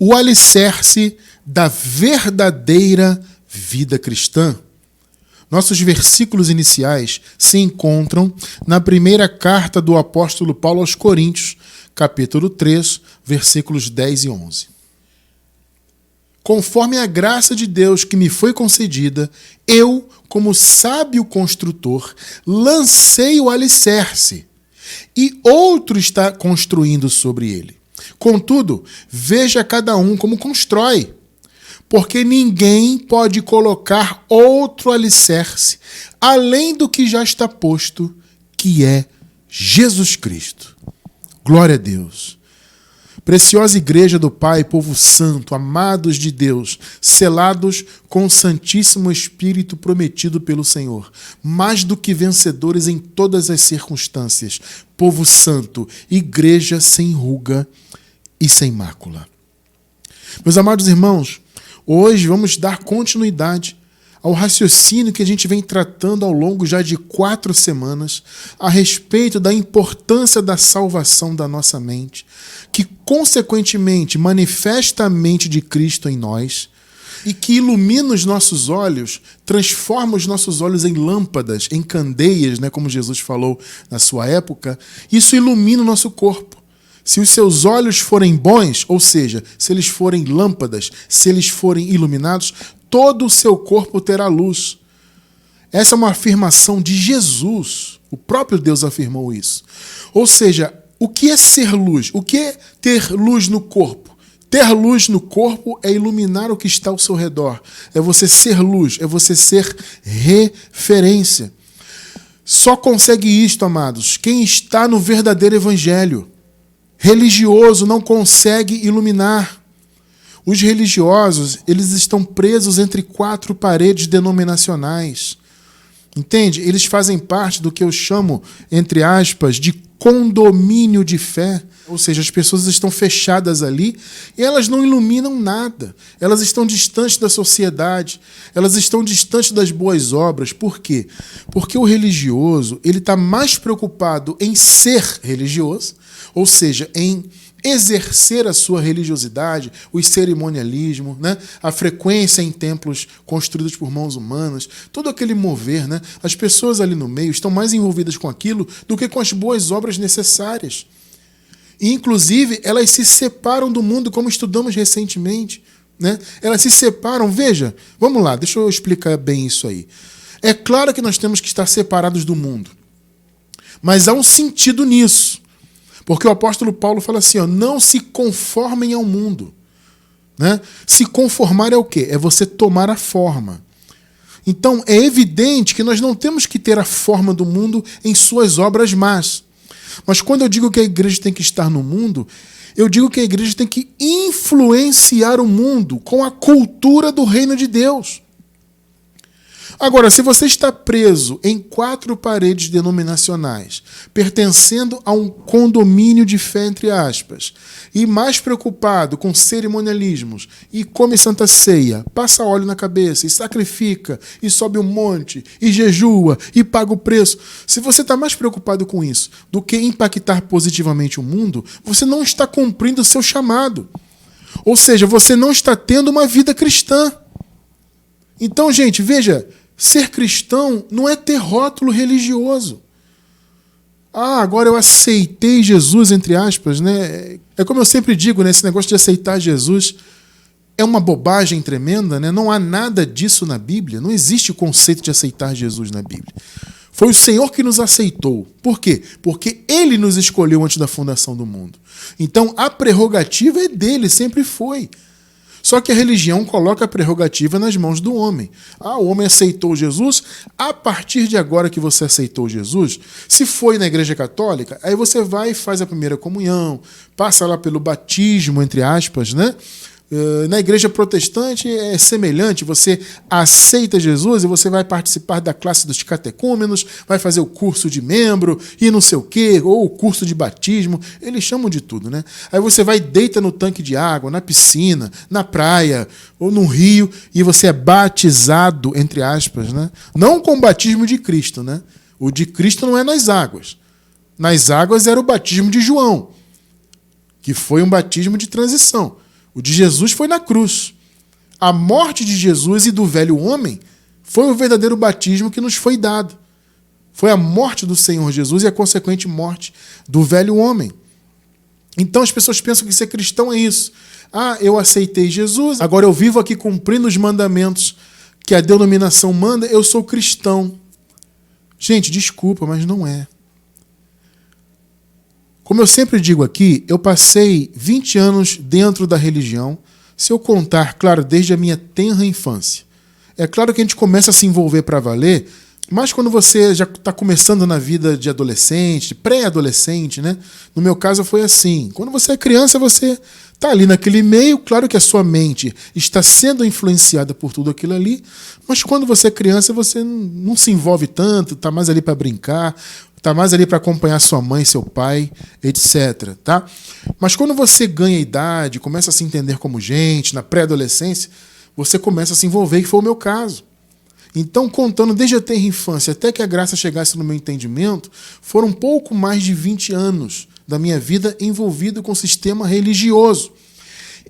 o alicerce da verdadeira vida cristã. Nossos versículos iniciais se encontram na primeira carta do apóstolo Paulo aos Coríntios, capítulo 3, versículos 10 e 11. Conforme a graça de Deus que me foi concedida, eu, como sábio construtor, lancei o alicerce, e outro está construindo sobre ele. Contudo, veja cada um como constrói, porque ninguém pode colocar outro alicerce além do que já está posto, que é Jesus Cristo. Glória a Deus. Preciosa igreja do Pai, povo santo, amados de Deus, selados com o Santíssimo Espírito prometido pelo Senhor, mais do que vencedores em todas as circunstâncias, povo santo, igreja sem ruga e sem mácula. Meus amados irmãos, hoje vamos dar continuidade ao raciocínio que a gente vem tratando ao longo já de 4 semanas a respeito da importância da salvação da nossa mente, que consequentemente manifesta a mente de Cristo em nós e que ilumina os nossos olhos, transforma os nossos olhos em lâmpadas, em candeias, como Jesus falou na sua época. Isso ilumina o nosso corpo. Se os seus olhos forem bons, ou seja, se eles forem lâmpadas, se eles forem iluminados, todo o seu corpo terá luz. Essa é uma afirmação de Jesus. O próprio Deus afirmou isso. Ou seja, o que é ser luz? O que é ter luz no corpo? Ter luz no corpo é iluminar o que está ao seu redor. É você ser luz, é você ser referência. Só consegue isto, amados, quem está no verdadeiro evangelho. Religioso não consegue iluminar. Os religiosos, eles estão presos entre 4 paredes denominacionais. Entende? Eles fazem parte do que eu chamo, entre aspas, de condomínio de fé. Ou seja, as pessoas estão fechadas ali e elas não iluminam nada. Elas estão distantes da sociedade, elas estão distantes das boas obras. Por quê? Porque o religioso, ele está mais preocupado em ser religioso, ou seja, em exercer a sua religiosidade, o cerimonialismo, a frequência em templos construídos por mãos humanas, todo aquele mover. As pessoas ali no meio estão mais envolvidas com aquilo do que com as boas obras necessárias. E, inclusive, elas se separam do mundo, como estudamos recentemente. Elas se separam. Veja, vamos lá, deixa eu explicar bem isso aí. É claro que nós temos que estar separados do mundo, mas há um sentido nisso. Porque o apóstolo Paulo fala assim, não se conformem ao mundo. Se conformar é o quê? É você tomar a forma. Então, é evidente que nós não temos que ter a forma do mundo em suas obras más. Mas quando eu digo que a igreja tem que estar no mundo, eu digo que a igreja tem que influenciar o mundo com a cultura do reino de Deus. Agora, se você está preso em 4 paredes denominacionais, pertencendo a um condomínio de fé, entre aspas, e mais preocupado com cerimonialismos, e come Santa Ceia, passa óleo na cabeça, e sacrifica, e sobe um monte, e jejua, e paga o preço, se você está mais preocupado com isso do que impactar positivamente o mundo, você não está cumprindo o seu chamado. Ou seja, você não está tendo uma vida cristã. Então, gente, veja, ser cristão não é ter rótulo religioso. Agora eu aceitei Jesus, entre aspas, É como eu sempre digo, esse negócio de aceitar Jesus é uma bobagem tremenda, Não há nada disso na Bíblia. Não existe o conceito de aceitar Jesus na Bíblia. Foi o Senhor que nos aceitou. Por quê? Porque Ele nos escolheu antes da fundação do mundo. Então a prerrogativa é dele, sempre foi. Só que a religião coloca a prerrogativa nas mãos do homem. O homem aceitou Jesus, a partir de agora que você aceitou Jesus, se foi na igreja católica, aí você vai e faz a primeira comunhão, passa lá pelo batismo, entre aspas, Na igreja protestante é semelhante, você aceita Jesus e você vai participar da classe dos catecúmenos, vai fazer o curso de membro e não sei o quê, ou o curso de batismo, eles chamam de tudo, Aí você vai e deita no tanque de água, na piscina, na praia ou no rio e você é batizado, entre aspas, Não com o batismo de Cristo, O de Cristo não é nas águas. Nas águas era o batismo de João, que foi um batismo de transição. O de Jesus foi na cruz. A morte de Jesus e do velho homem foi o verdadeiro batismo que nos foi dado. Foi a morte do Senhor Jesus e a consequente morte do velho homem. Então as pessoas pensam que ser cristão é isso. Ah, eu aceitei Jesus, agora eu vivo aqui cumprindo os mandamentos que a denominação manda, eu sou cristão. Gente, desculpa, mas não é. Como eu sempre digo aqui, eu passei 20 anos dentro da religião, se eu contar, claro, desde a minha tenra infância. É claro que a gente começa a se envolver para valer, mas quando você já está começando na vida de adolescente, pré-adolescente, né? No meu caso foi assim. Quando você é criança, você está ali naquele meio, claro que a sua mente está sendo influenciada por tudo aquilo ali, mas quando você é criança, você não se envolve tanto, está mais ali para brincar, está mais ali para acompanhar sua mãe, seu pai, etc. Tá? Mas quando você ganha idade, começa a se entender como gente, na pré-adolescência, você começa a se envolver, que foi o meu caso. Então, contando desde a tenra infância até que a graça chegasse no meu entendimento, foram um pouco mais de 20 anos da minha vida envolvido com o sistema religioso.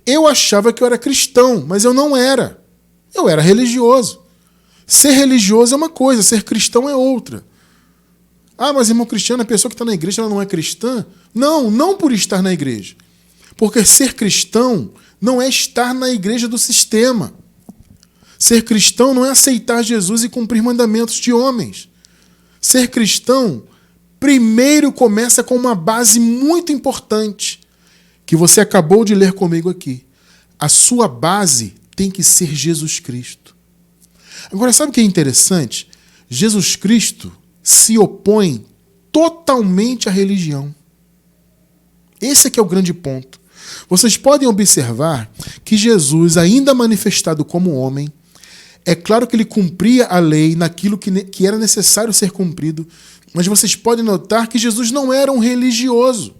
Eu achava que eu era cristão, mas eu não era. Eu era religioso. Ser religioso é uma coisa, ser cristão é outra. Ah, mas irmão Cristiano, a pessoa que está na igreja ela não é cristã? Não, não por estar na igreja. Porque ser cristão não é estar na igreja do sistema. Ser cristão não é aceitar Jesus e cumprir mandamentos de homens. Ser cristão, primeiro começa com uma base muito importante, que você acabou de ler comigo aqui. A sua base tem que ser Jesus Cristo. Agora, sabe o que é interessante? Jesus Cristo se opõe totalmente à religião. Esse é que é o grande ponto. Vocês podem observar que Jesus, ainda manifestado como homem, é claro que ele cumpria a lei naquilo que era necessário ser cumprido, mas vocês podem notar que Jesus não era um religioso.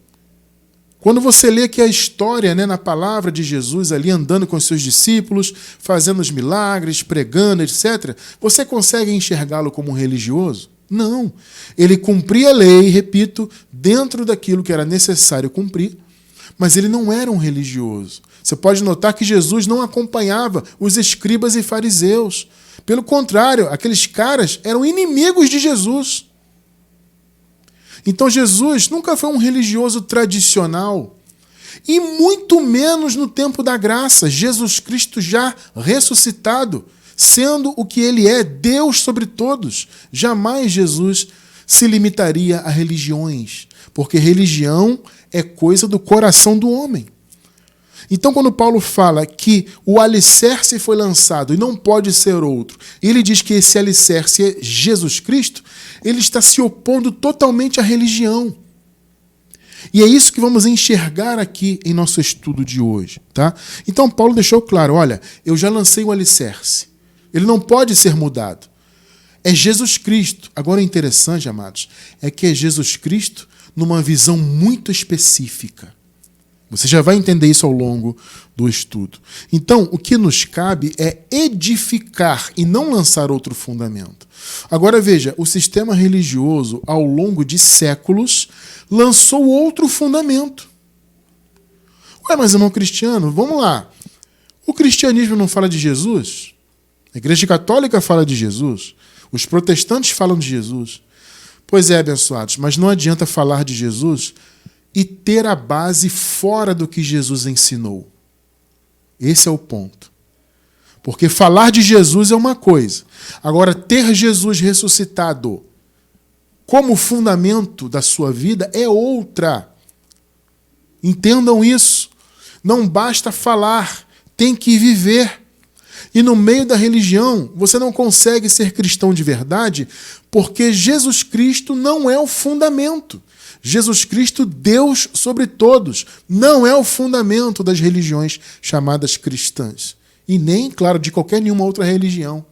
Quando você lê aqui a história, né, na palavra de Jesus ali andando com os seus discípulos, fazendo os milagres, pregando, etc., você consegue enxergá-lo como um religioso? Não. Ele cumpria a lei, repito, dentro daquilo que era necessário cumprir, mas ele não era um religioso. Você pode notar que Jesus não acompanhava os escribas e fariseus. Pelo contrário, aqueles caras eram inimigos de Jesus. Então Jesus nunca foi um religioso tradicional. E muito menos no tempo da graça. Jesus Cristo já ressuscitado, sendo o que ele é, Deus sobre todos. Jamais Jesus se limitaria a religiões, porque religião é coisa do coração do homem. Então, quando Paulo fala que o alicerce foi lançado e não pode ser outro, ele diz que esse alicerce é Jesus Cristo, ele está se opondo totalmente à religião. E é isso que vamos enxergar aqui em nosso estudo de hoje. Tá? Então, Paulo deixou claro, olha, eu já lancei o alicerce. Ele não pode ser mudado. É Jesus Cristo. Agora, o interessante, amados, é que é Jesus Cristo numa visão muito específica. Você já vai entender isso ao longo do estudo. Então, o que nos cabe é edificar e não lançar outro fundamento. Agora veja, o sistema religioso, ao longo de séculos, lançou outro fundamento. Ué, mas irmão Cristiano, vamos lá. O cristianismo não fala de Jesus? A Igreja Católica fala de Jesus? Os protestantes falam de Jesus? Pois é, abençoados, mas não adianta falar de Jesus e ter a base fora do que Jesus ensinou. Esse é o ponto. Porque falar de Jesus é uma coisa. Agora, ter Jesus ressuscitado como fundamento da sua vida é outra. Entendam isso. Não basta falar, tem que viver. E no meio da religião, você não consegue ser cristão de verdade porque Jesus Cristo não é o fundamento. Jesus Cristo, Deus sobre todos, não é o fundamento das religiões chamadas cristãs. E nem, claro, de qualquer nenhuma outra religião.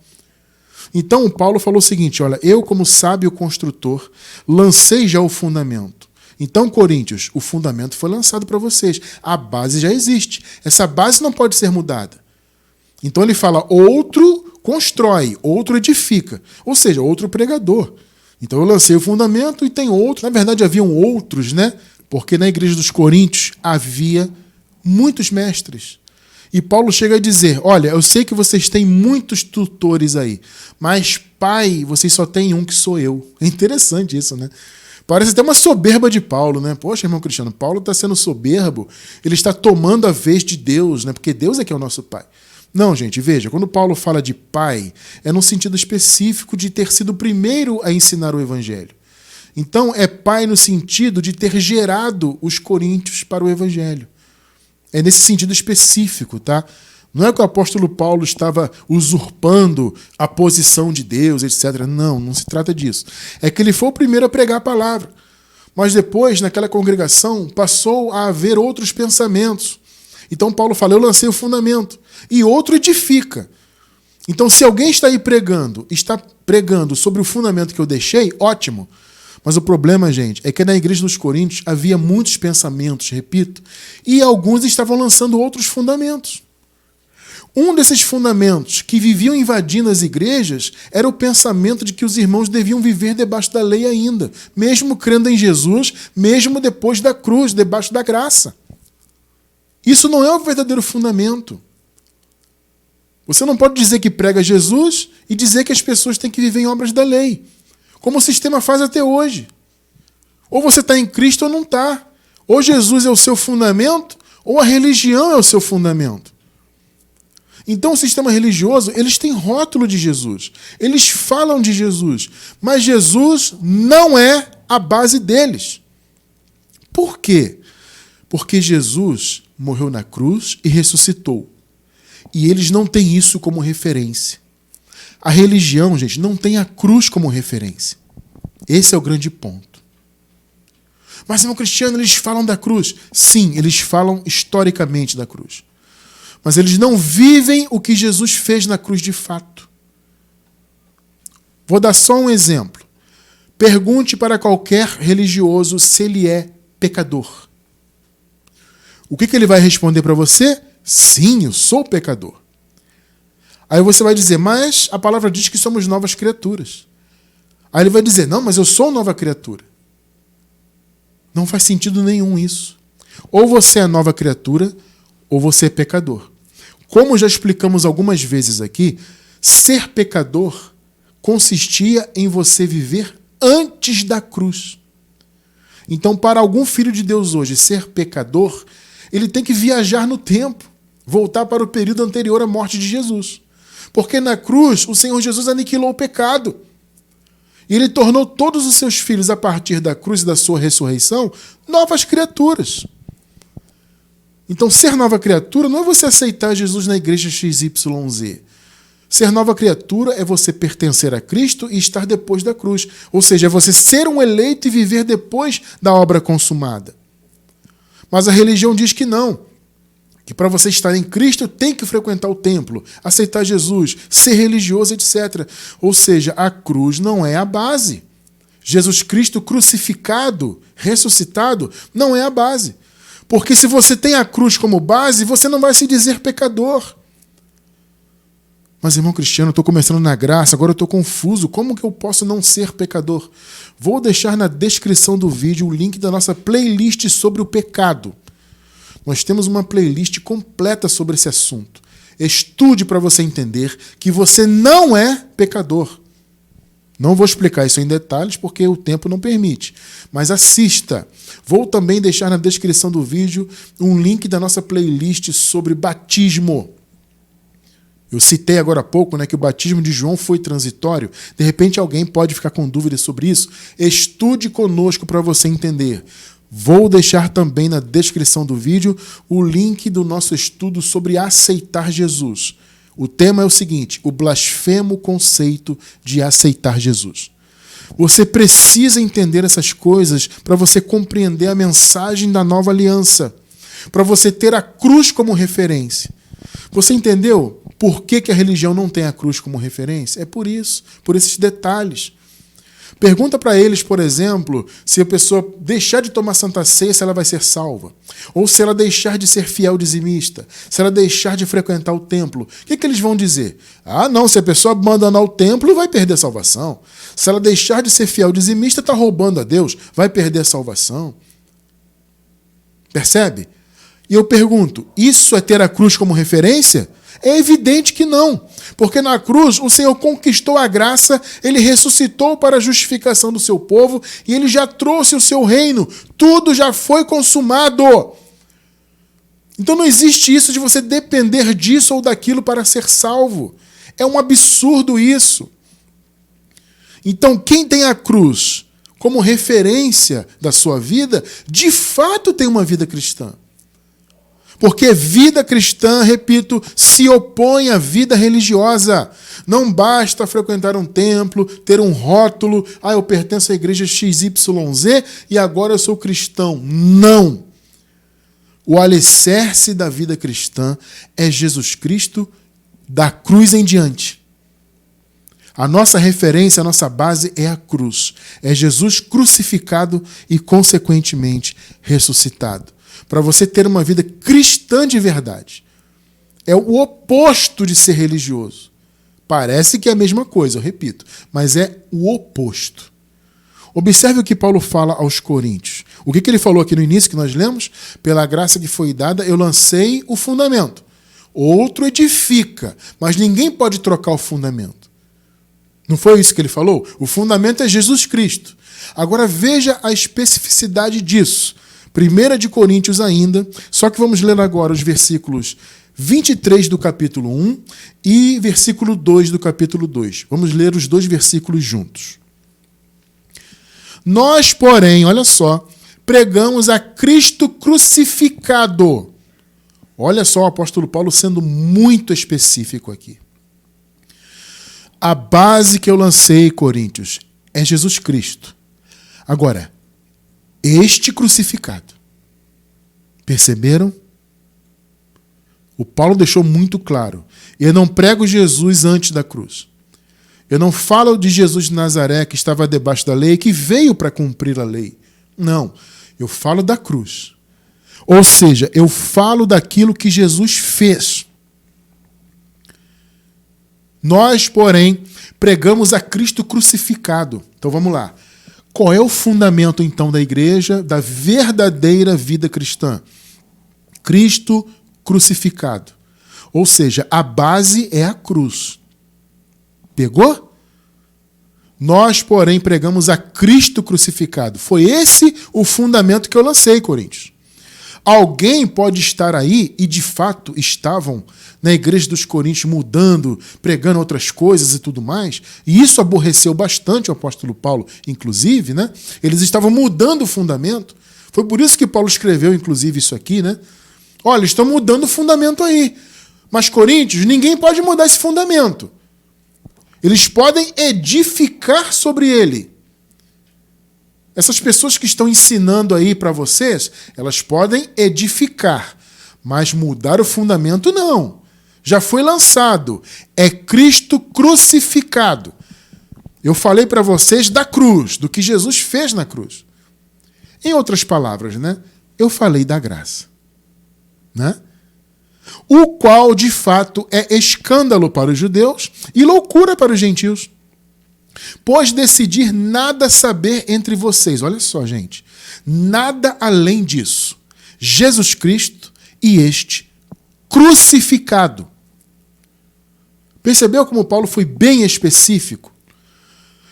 Então, o Paulo falou o seguinte, olha, eu como sábio construtor, lancei já o fundamento. Então, Coríntios, o fundamento foi lançado para vocês. A base já existe. Essa base não pode ser mudada. Então ele fala, outro constrói, outro edifica. Ou seja, outro pregador. Então eu lancei o fundamento e tem outro. Na verdade, haviam outros, né? Porque na igreja dos Coríntios havia muitos mestres. E Paulo chega a dizer, olha, eu sei que vocês têm muitos tutores aí, mas pai, vocês só têm um que sou eu. É interessante isso, né? Parece até uma soberba de Paulo, né? Poxa, irmão Cristiano, Paulo está sendo soberbo, ele está tomando a vez de Deus, né? Porque Deus é que é o nosso pai. Não, gente, veja, quando Paulo fala de pai, é no sentido específico de ter sido o primeiro a ensinar o evangelho. Então, é pai no sentido de ter gerado os coríntios para o evangelho. É nesse sentido específico, tá? Não é que o apóstolo Paulo estava usurpando a posição de Deus, etc. Não, não se trata disso. É que ele foi o primeiro a pregar a palavra. Mas depois, naquela congregação, passou a haver outros pensamentos. Então Paulo fala, eu lancei o fundamento. E outro edifica. Então, se alguém está aí está pregando sobre o fundamento que eu deixei, ótimo. Mas o problema, gente, é que na igreja dos Coríntios havia muitos pensamentos, repito, e alguns estavam lançando outros fundamentos. Um desses fundamentos que viviam invadindo as igrejas era o pensamento de que os irmãos deviam viver debaixo da lei ainda, mesmo crendo em Jesus, mesmo depois da cruz, debaixo da graça. Isso não é o verdadeiro fundamento. Você não pode dizer que prega Jesus e dizer que as pessoas têm que viver em obras da lei, como o sistema faz até hoje. Ou você está em Cristo ou não está. Ou Jesus é o seu fundamento, ou a religião é o seu fundamento. Então o sistema religioso, eles têm rótulo de Jesus. Eles falam de Jesus. Mas Jesus não é a base deles. Por quê? Porque Jesus morreu na cruz e ressuscitou. E eles não têm isso como referência. A religião, gente, não tem a cruz como referência. Esse é o grande ponto. Mas, irmão Cristiano, eles falam da cruz. Sim, eles falam historicamente da cruz. Mas eles não vivem o que Jesus fez na cruz de fato. Vou dar só um exemplo. Pergunte para qualquer religioso se ele é pecador. O que ele vai responder para você? Sim, eu sou pecador. Aí você vai dizer, mas a palavra diz que somos novas criaturas. Aí ele vai dizer, não, mas eu sou nova criatura. Não faz sentido nenhum isso. Ou você é nova criatura, ou você é pecador. Como já explicamos algumas vezes aqui, ser pecador consistia em você viver antes da cruz. Então, para algum filho de Deus hoje ser pecador, ele tem que viajar no tempo, voltar para o período anterior à morte de Jesus. Porque na cruz, o Senhor Jesus aniquilou o pecado. E ele tornou todos os seus filhos, a partir da cruz e da sua ressurreição, novas criaturas. Então, ser nova criatura não é você aceitar Jesus na igreja XYZ. Ser nova criatura é você pertencer a Cristo e estar depois da cruz. Ou seja, é você ser um eleito e viver depois da obra consumada. Mas a religião diz que não. Que para você estar em Cristo tem que frequentar o templo, aceitar Jesus, ser religioso, etc. Ou seja, a cruz não é a base. Jesus Cristo crucificado, ressuscitado, não é a base. Porque se você tem a cruz como base, você não vai se dizer pecador. Mas, irmão Cristiano, eu estou começando na graça, agora eu estou confuso. Como que eu posso não ser pecador? Vou deixar na descrição do vídeo o link da nossa playlist sobre o pecado. Nós temos uma playlist completa sobre esse assunto. Estude para você entender que você não é pecador. Não vou explicar isso em detalhes porque o tempo não permite. Mas assista. Vou também deixar na descrição do vídeo um link da nossa playlist sobre batismo. Eu citei agora há pouco, né, que o batismo de João foi transitório. De repente alguém pode ficar com dúvidas sobre isso. Estude conosco para você entender. Vou deixar também na descrição do vídeo o link do nosso estudo sobre aceitar Jesus. O tema é o seguinte, o blasfemo conceito de aceitar Jesus. Você precisa entender essas coisas para você compreender a mensagem da nova aliança, para você ter a cruz como referência. Você entendeu por que a religião não tem a cruz como referência? É por isso, por esses detalhes. Pergunta para eles, por exemplo, se a pessoa deixar de tomar Santa Ceia, se ela vai ser salva. Ou se ela deixar de ser fiel dizimista, se ela deixar de frequentar o templo. O que eles vão dizer? Ah, não, se a pessoa abandonar o templo, vai perder a salvação. Se ela deixar de ser fiel dizimista, está roubando a Deus, vai perder a salvação. Percebe? E eu pergunto, isso é ter a cruz como referência? É evidente que não, porque na cruz o Senhor conquistou a graça, Ele ressuscitou para a justificação do seu povo e Ele já trouxe o seu reino. Tudo já foi consumado. Então não existe isso de você depender disso ou daquilo para ser salvo. É um absurdo isso. Então quem tem a cruz como referência da sua vida, de fato tem uma vida cristã. Porque vida cristã, repito, se opõe à vida religiosa. Não basta frequentar um templo, ter um rótulo, eu pertenço à igreja XYZ e agora eu sou cristão. Não! O alicerce da vida cristã é Jesus Cristo da cruz em diante. A nossa referência, a nossa base é a cruz. É Jesus crucificado e, consequentemente, ressuscitado. Para você ter uma vida cristã de verdade. É o oposto de ser religioso. Parece que é a mesma coisa, eu repito, mas é o oposto. Observe o que Paulo fala aos Coríntios. O que ele falou aqui no início, que nós lemos? Pela graça que foi dada, eu lancei o fundamento. Outro edifica, mas ninguém pode trocar o fundamento. Não foi isso que ele falou? O fundamento é Jesus Cristo. Agora veja a especificidade disso. 1 de Coríntios ainda, só que vamos ler agora os versículos 23 do capítulo 1 e versículo 2 do capítulo 2. Vamos ler os dois versículos juntos. Nós, porém, olha só, pregamos a Cristo crucificado. Olha só o apóstolo Paulo sendo muito específico aqui. A base que eu lancei, Coríntios, é Jesus Cristo. Agora, este crucificado. Perceberam? O Paulo deixou muito claro. Eu não prego Jesus antes da cruz. Eu não falo de Jesus de Nazaré que estava debaixo da lei, que veio para cumprir a lei. Não. Eu falo da cruz. Ou seja, eu falo daquilo que Jesus fez. Nós, porém, pregamos a Cristo crucificado. Então vamos lá. Qual é o fundamento, então, da igreja, da verdadeira vida cristã? Cristo crucificado. Ou seja, a base é a cruz. Pegou? Nós, porém, pregamos a Cristo crucificado. Foi esse o fundamento que eu lancei, Coríntios. Alguém pode estar aí, e de fato estavam na igreja dos Coríntios mudando, pregando outras coisas e tudo mais, e isso aborreceu bastante o apóstolo Paulo, inclusive, né? Eles estavam mudando o fundamento. Foi por isso que Paulo escreveu, inclusive, isso aqui, né? Olha, estão mudando o fundamento aí. Mas, Coríntios, ninguém pode mudar esse fundamento. Eles podem edificar sobre ele. Essas pessoas que estão ensinando aí para vocês, elas podem edificar, mas mudar o fundamento não. Já foi lançado. É Cristo crucificado. Eu falei para vocês da cruz, do que Jesus fez na cruz. Em outras palavras, né? Eu falei da graça. Né? O qual, de fato, é escândalo para os judeus e loucura para os gentios. Pois decidir nada saber entre vocês. Olha só, gente. Nada além disso. Jesus Cristo e este crucificado. Percebeu como Paulo foi bem específico?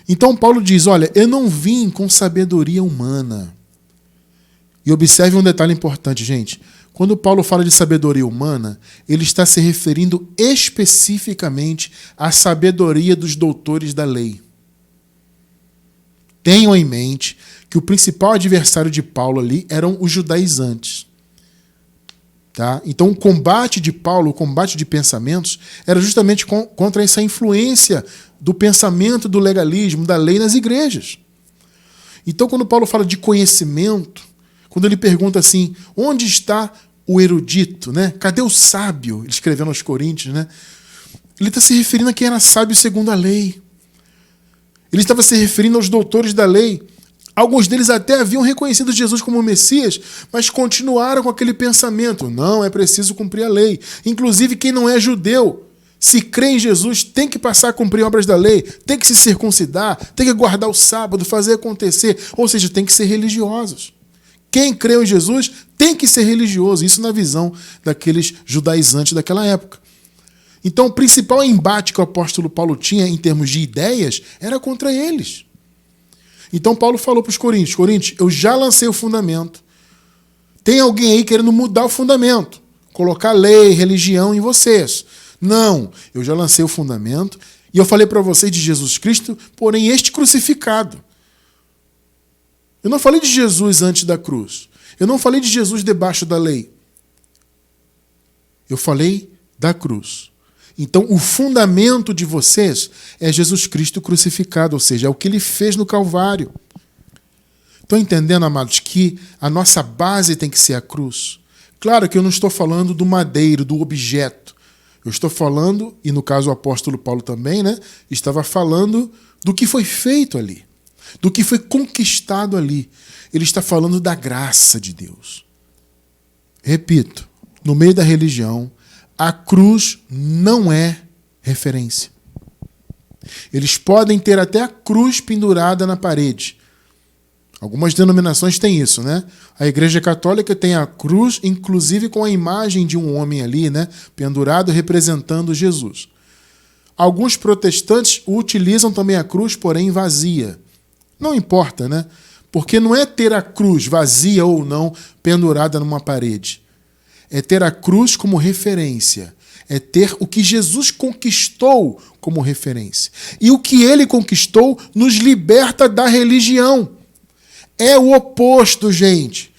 Então Paulo diz, olha, eu não vim com sabedoria humana. E observe um detalhe importante, gente. Quando Paulo fala de sabedoria humana, ele está se referindo especificamente à sabedoria dos doutores da lei. Tenham em mente que o principal adversário de Paulo ali eram os judaizantes. Tá? Então o combate de Paulo, o combate de pensamentos, era justamente contra essa influência do pensamento, do legalismo, da lei nas igrejas. Então quando Paulo fala de conhecimento, quando ele pergunta assim, onde está o erudito, né? Cadê o sábio? Ele escrevendo aos Coríntios, né? Ele está se referindo a quem era sábio segundo a lei. Ele estava se referindo aos doutores da lei. Alguns deles até haviam reconhecido Jesus como Messias, mas continuaram com aquele pensamento. Não, é preciso cumprir a lei. Inclusive, quem não é judeu, se crê em Jesus, tem que passar a cumprir obras da lei, tem que se circuncidar, tem que guardar o sábado, fazer acontecer. Ou seja, tem que ser religiosos. Quem crê em Jesus tem que ser religioso, isso na visão daqueles judaizantes daquela época. Então, o principal embate que o apóstolo Paulo tinha em termos de ideias era contra eles. Então, Paulo falou para os coríntios: Coríntios, eu já lancei o fundamento. Tem alguém aí querendo mudar o fundamento, colocar lei, religião em vocês. Não, eu já lancei o fundamento e eu falei para vocês de Jesus Cristo, porém este crucificado. Eu não falei de Jesus antes da cruz. Eu não falei de Jesus debaixo da lei. Eu falei da cruz. Então, o fundamento de vocês é Jesus Cristo crucificado, ou seja, é o que ele fez no Calvário. Estão entendendo, amados, que a nossa base tem que ser a cruz? Claro que eu não estou falando do madeiro, do objeto. Eu estou falando, e no caso o apóstolo Paulo também, né, estava falando do que foi feito ali, do que foi conquistado ali. Ele está falando da graça de Deus. Repito, no meio da religião, a cruz não é referência. Eles podem ter até a cruz pendurada na parede. Algumas denominações têm isso, né? A Igreja Católica tem a cruz, inclusive com a imagem de um homem ali, né, pendurado, representando Jesus. Alguns protestantes utilizam também a cruz, porém vazia. Não importa, né? Porque não é ter a cruz vazia ou não pendurada numa parede. É ter a cruz como referência. É ter o que Jesus conquistou como referência. E o que ele conquistou nos liberta da religião. É o oposto, gente.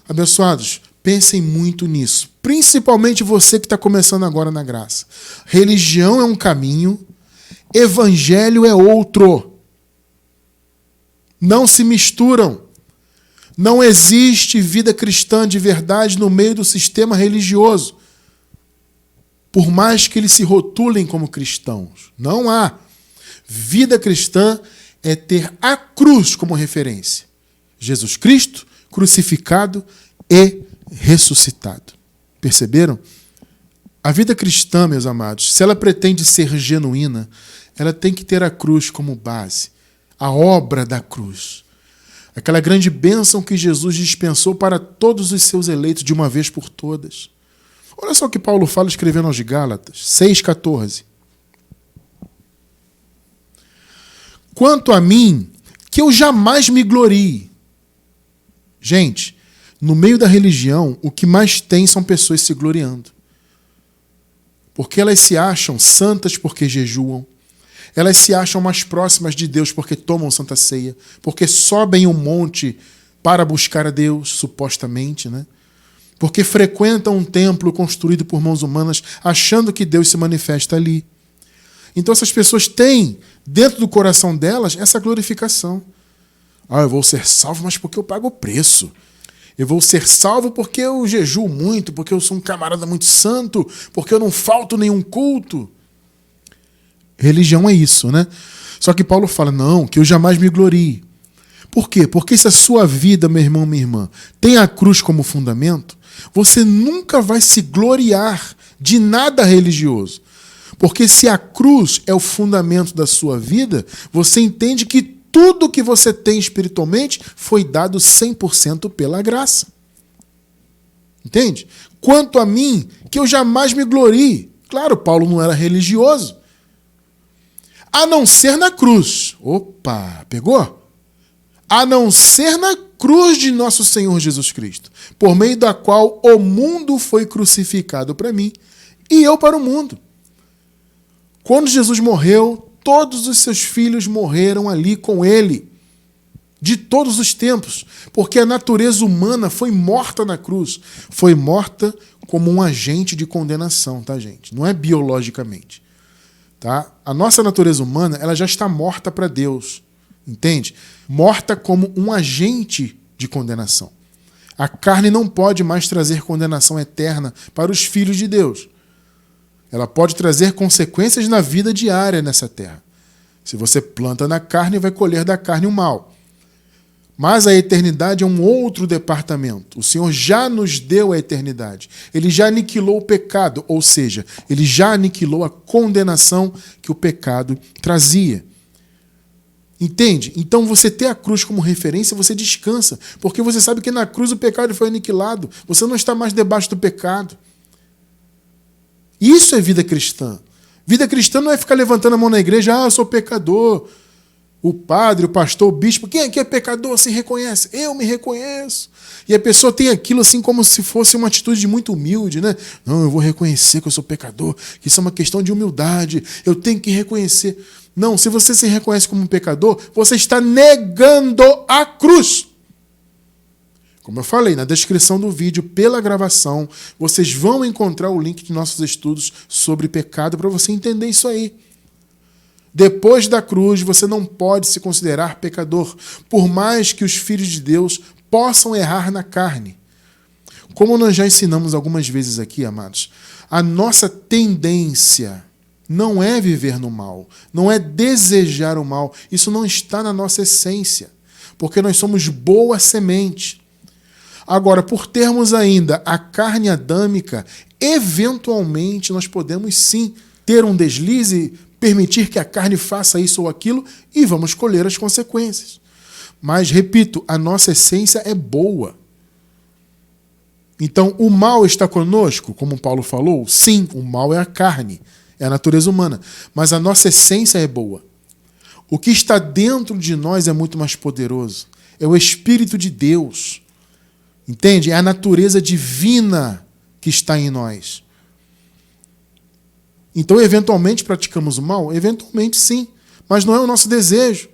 Abençoados, pensem muito nisso. Principalmente você que está começando agora na graça. Religião é um caminho, evangelho é outro. Não se misturam. Não existe vida cristã de verdade no meio do sistema religioso. Por mais que eles se rotulem como cristãos. Não há. Vida cristã é ter a cruz como referência. Jesus Cristo, crucificado e ressuscitado. Perceberam? A vida cristã, meus amados, se ela pretende ser genuína, ela tem que ter a cruz como base. A obra da cruz. Aquela grande bênção que Jesus dispensou para todos os seus eleitos de uma vez por todas. Olha só o que Paulo fala escrevendo aos Gálatas, 6,14. Quanto a mim, que eu jamais me glorie. Gente, no meio da religião, o que mais tem são pessoas se gloriando. Porque elas se acham santas porque jejuam. Elas se acham mais próximas de Deus porque tomam Santa Ceia, porque sobem um monte para buscar a Deus, supostamente, né? Porque frequentam um templo construído por mãos humanas, achando que Deus se manifesta ali. Então essas pessoas têm, dentro do coração delas, essa glorificação. Eu vou ser salvo, mas porque eu pago o preço. Eu vou ser salvo porque eu jejuo muito, porque eu sou um camarada muito santo, porque eu não falto nenhum culto. Religião é isso, né? Só que Paulo fala, não, que eu jamais me glorie. Por quê? Porque se a sua vida, meu irmão, minha irmã, tem a cruz como fundamento, você nunca vai se gloriar de nada religioso. Porque se a cruz é o fundamento da sua vida, você entende que tudo que você tem espiritualmente foi dado 100% pela graça. Entende? Quanto a mim, que eu jamais me glorie. Claro, Paulo não era religioso. A não ser na cruz. Opa, pegou? A não ser na cruz de nosso Senhor Jesus Cristo, por meio da qual o mundo foi crucificado para mim e eu para o mundo. Quando Jesus morreu, todos os seus filhos morreram ali com ele, de todos os tempos, porque a natureza humana foi morta na cruz, foi morta como um agente de condenação, tá, gente? Não é biologicamente. Tá? A nossa natureza humana ela já está morta para Deus, entende? Morta como um agente de condenação. A carne não pode mais trazer condenação eterna para os filhos de Deus. Ela pode trazer consequências na vida diária nessa terra. Se você planta na carne, vai colher da carne o mal. Mas a eternidade é um outro departamento. O Senhor já nos deu a eternidade. Ele já aniquilou o pecado, ou seja, ele já aniquilou a condenação que o pecado trazia. Entende? Então você ter a cruz como referência, você descansa, porque você sabe que na cruz o pecado foi aniquilado, você não está mais debaixo do pecado. Isso é vida cristã. Vida cristã não é ficar levantando a mão na igreja, eu sou pecador. O padre, o pastor, o bispo, quem aqui é pecador se reconhece? Eu me reconheço. E a pessoa tem aquilo assim como se fosse uma atitude muito humilde, né? Não, eu vou reconhecer que eu sou pecador, que isso é uma questão de humildade, eu tenho que reconhecer. Não, se você se reconhece como um pecador, você está negando a cruz. Como eu falei, na descrição do vídeo, pela gravação, vocês vão encontrar o link de nossos estudos sobre pecado para você entender isso aí. Depois da cruz, você não pode se considerar pecador, por mais que os filhos de Deus possam errar na carne. Como nós já ensinamos algumas vezes aqui, amados, a nossa tendência não é viver no mal, não é desejar o mal. Isso não está na nossa essência, porque nós somos boa semente. Agora, por termos ainda a carne adâmica, eventualmente nós podemos sim ter um deslize, permitir que a carne faça isso ou aquilo e vamos colher as consequências. Mas, repito, a nossa essência é boa. Então, o mal está conosco, como Paulo falou? Sim, o mal é a carne, é a natureza humana. Mas a nossa essência é boa. O que está dentro de nós é muito mais poderoso. É o Espírito de Deus. Entende? É a natureza divina que está em nós. Então, eventualmente, praticamos o mal? Eventualmente, sim. Mas não é o nosso desejo.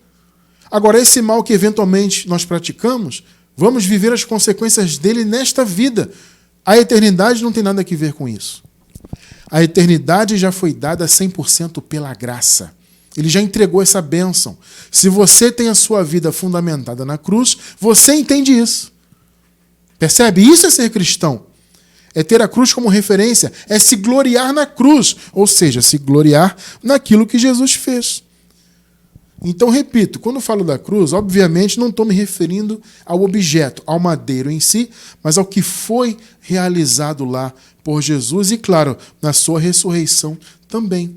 Agora, esse mal que eventualmente nós praticamos, vamos viver as consequências dele nesta vida. A eternidade não tem nada a ver com isso. A eternidade já foi dada 100% pela graça. Ele já entregou essa bênção. Se você tem a sua vida fundamentada na cruz, você entende isso. Percebe? Isso é ser cristão. É ter a cruz como referência, é se gloriar na cruz, ou seja, se gloriar naquilo que Jesus fez. Então, repito, quando falo da cruz, obviamente não estou me referindo ao objeto, ao madeiro em si, mas ao que foi realizado lá por Jesus e, claro, na sua ressurreição também.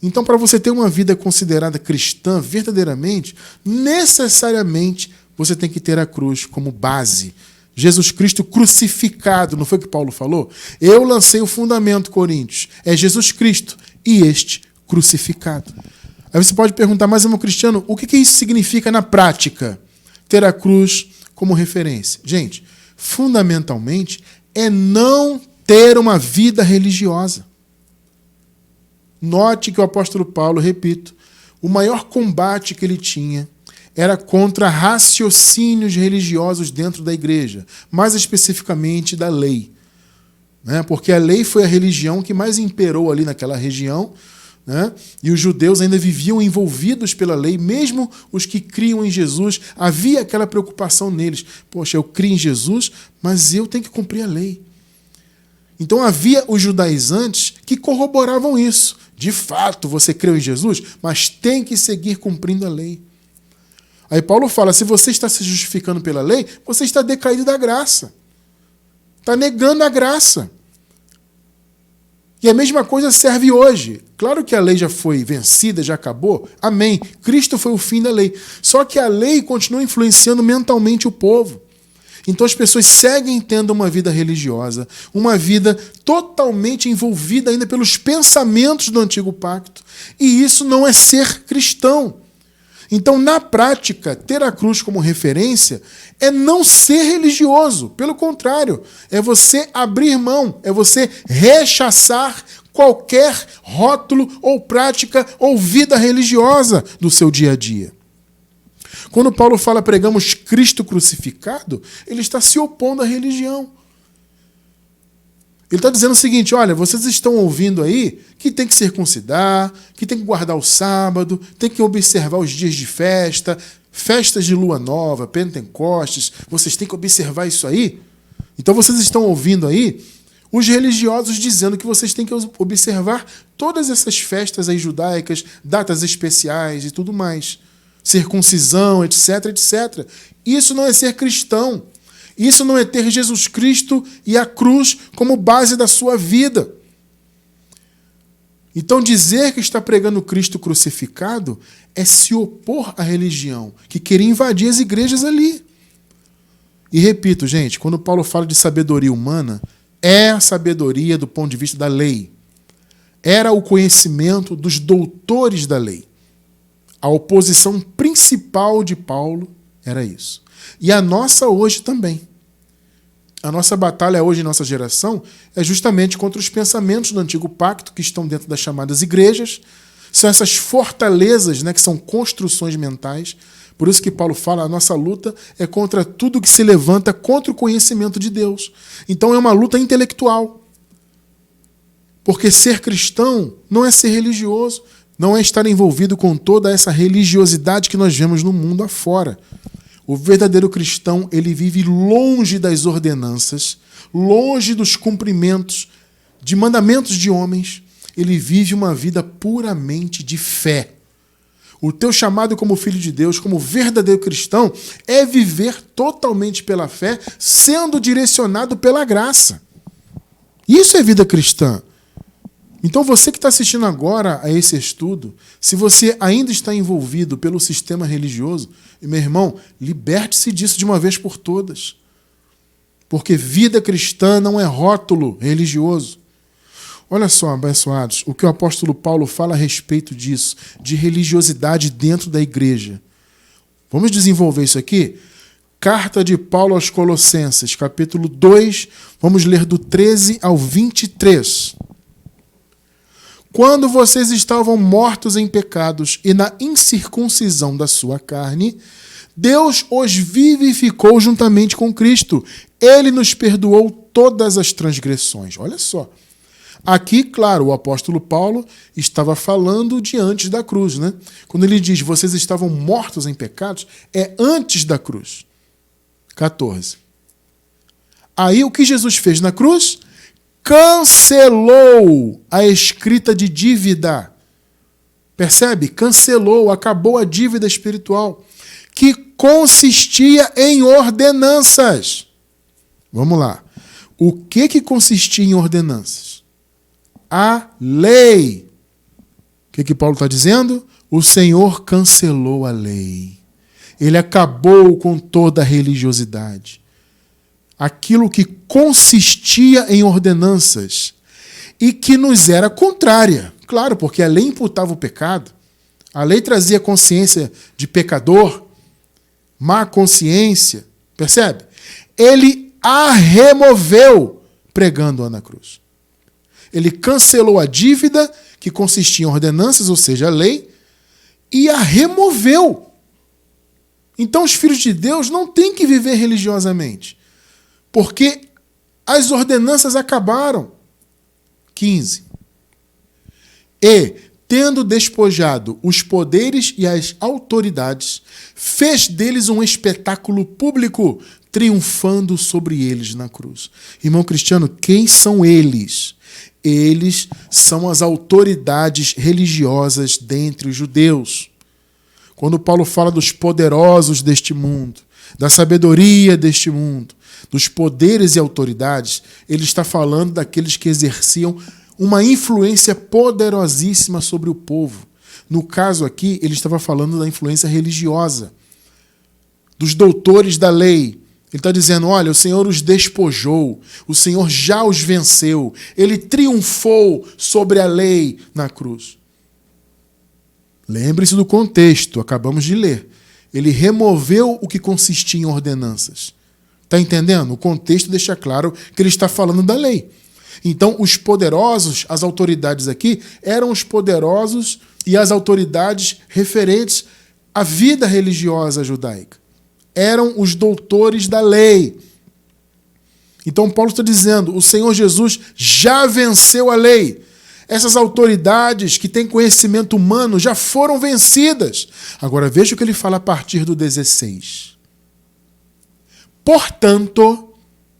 Então, para você ter uma vida considerada cristã verdadeiramente, necessariamente você tem que ter a cruz como base. Jesus Cristo crucificado, não foi o que Paulo falou? Eu lancei o fundamento, Coríntios. É Jesus Cristo e este crucificado. Aí você pode perguntar, mas irmão Cristiano, o que isso significa na prática? Ter a cruz como referência. Gente, fundamentalmente é não ter uma vida religiosa. Note que o apóstolo Paulo, repito, o maior combate que ele tinha era contra raciocínios religiosos dentro da igreja, mais especificamente da lei. Porque a lei foi a religião que mais imperou ali naquela região, e os judeus ainda viviam envolvidos pela lei, mesmo os que criam em Jesus, havia aquela preocupação neles. Poxa, eu crio em Jesus, mas eu tenho que cumprir a lei. Então havia os judaizantes que corroboravam isso. De fato, você creu em Jesus, mas tem que seguir cumprindo a lei. Aí Paulo fala, se você está se justificando pela lei, você está decaído da graça. Está negando a graça. E a mesma coisa serve hoje. Claro que a lei já foi vencida, já acabou. Amém. Cristo foi o fim da lei. Só que a lei continua influenciando mentalmente o povo. Então as pessoas seguem tendo uma vida religiosa, uma vida totalmente envolvida ainda pelos pensamentos do antigo pacto. E isso não é ser cristão. Então, na prática, ter a cruz como referência é não ser religioso. Pelo contrário, é você abrir mão, é você rechaçar qualquer rótulo ou prática ou vida religiosa do seu dia a dia. Quando Paulo fala pregamos Cristo crucificado, ele está se opondo à religião. Ele está dizendo o seguinte, olha, vocês estão ouvindo aí que tem que circuncidar, que tem que guardar o sábado, tem que observar os dias de festa, festas de lua nova, Pentecostes, vocês têm que observar isso aí? Então vocês estão ouvindo aí os religiosos dizendo que vocês têm que observar todas essas festas aí judaicas, datas especiais e tudo mais, circuncisão, etc, etc. Isso não é ser cristão. Isso não é ter Jesus Cristo e a cruz como base da sua vida. Então dizer que está pregando Cristo crucificado é se opor à religião, que queria invadir as igrejas ali. E repito, gente, quando Paulo fala de sabedoria humana, é a sabedoria do ponto de vista da lei. Era o conhecimento dos doutores da lei. A oposição principal de Paulo era isso. E a nossa hoje também. A nossa batalha hoje em nossa geração é justamente contra os pensamentos do antigo pacto que estão dentro das chamadas igrejas. São essas fortalezas, né, que são construções mentais. Por isso que Paulo fala, a nossa luta é contra tudo que se levanta contra o conhecimento de Deus. Então é uma luta intelectual. Porque ser cristão não é ser religioso, não é estar envolvido com toda essa religiosidade que nós vemos no mundo afora. O verdadeiro cristão, ele vive longe das ordenanças, longe dos cumprimentos de mandamentos de homens. Ele vive uma vida puramente de fé. O teu chamado como filho de Deus, como verdadeiro cristão, é viver totalmente pela fé, sendo direcionado pela graça. Isso é vida cristã. Então você que está assistindo agora a esse estudo, se você ainda está envolvido pelo sistema religioso, meu irmão, liberte-se disso de uma vez por todas. Porque vida cristã não é rótulo religioso. Olha só, abençoados, o que o apóstolo Paulo fala a respeito disso, de religiosidade dentro da igreja. Vamos desenvolver isso aqui? Carta de Paulo aos Colossenses, capítulo 2, vamos ler do 13 ao 23. Quando vocês estavam mortos em pecados e na incircuncisão da sua carne, Deus os vivificou juntamente com Cristo. Ele nos perdoou todas as transgressões. Olha só. Aqui, claro, o apóstolo Paulo estava falando de antes da cruz, né? Quando ele diz, vocês estavam mortos em pecados, é antes da cruz. 14. Aí o que Jesus fez na cruz? Cancelou a escrita de dívida. Percebe? Cancelou, acabou a dívida espiritual, que consistia em ordenanças. Vamos lá. O que consistia em ordenanças? A lei. O que Paulo está dizendo? O Senhor cancelou a lei. Ele acabou com toda a religiosidade. Aquilo que consistia em ordenanças e que nos era contrária. Claro, porque a lei imputava o pecado, a lei trazia consciência de pecador, má consciência, percebe? Ele a removeu pregando-a na cruz. Ele cancelou a dívida que consistia em ordenanças, ou seja, a lei, e a removeu. Então os filhos de Deus não têm que viver religiosamente, porque as ordenanças acabaram. 15. E, tendo despojado os poderes e as autoridades, fez deles um espetáculo público, triunfando sobre eles na cruz. Irmão Cristiano, quem são eles? Eles são as autoridades religiosas dentre os judeus. Quando Paulo fala dos poderosos deste mundo, da sabedoria deste mundo, dos poderes e autoridades, ele está falando daqueles que exerciam uma influência poderosíssima sobre o povo. No caso aqui, ele estava falando da influência religiosa, dos doutores da lei. Ele está dizendo, olha, o Senhor os despojou, o Senhor já os venceu, ele triunfou sobre a lei na cruz. Lembre-se do contexto, acabamos de ler. Ele removeu o que consistia em ordenanças. Está entendendo? O contexto deixa claro que ele está falando da lei. Então, os poderosos, as autoridades aqui, eram os poderosos e as autoridades referentes à vida religiosa judaica. Eram os doutores da lei. Então, Paulo está dizendo, o Senhor Jesus já venceu a lei. Essas autoridades que têm conhecimento humano já foram vencidas. Agora, veja o que ele fala a partir do 16. Portanto,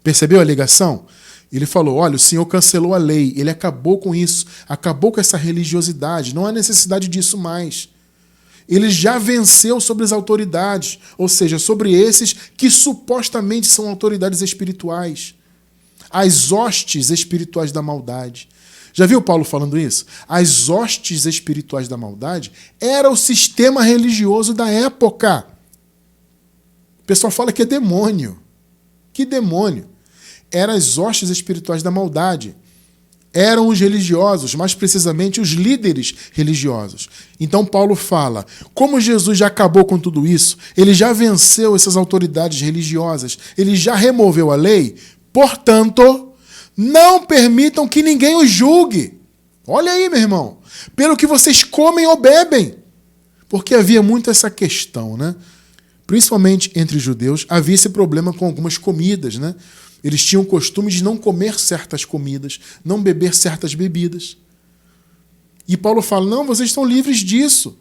percebeu a ligação? Ele falou, olha, o Senhor cancelou a lei, ele acabou com isso, acabou com essa religiosidade, não há necessidade disso mais. Ele já venceu sobre as autoridades, ou seja, sobre esses que supostamente são autoridades espirituais, as hostes espirituais da maldade. Já viu Paulo falando isso? As hostes espirituais da maldade era o sistema religioso da época. O pessoal fala que é demônio. Que demônio? Eram as hostes espirituais da maldade. Eram os religiosos, mais precisamente os líderes religiosos. Então Paulo fala, como Jesus já acabou com tudo isso, ele já venceu essas autoridades religiosas, ele já removeu a lei, portanto, não permitam que ninguém os julgue. Olha aí, meu irmão, pelo que vocês comem ou bebem. Porque havia muito essa questão, né? Principalmente entre os judeus, havia esse problema com algumas comidas, né? Eles tinham o costume de não comer certas comidas, não beber certas bebidas. E Paulo fala, não, vocês estão livres disso.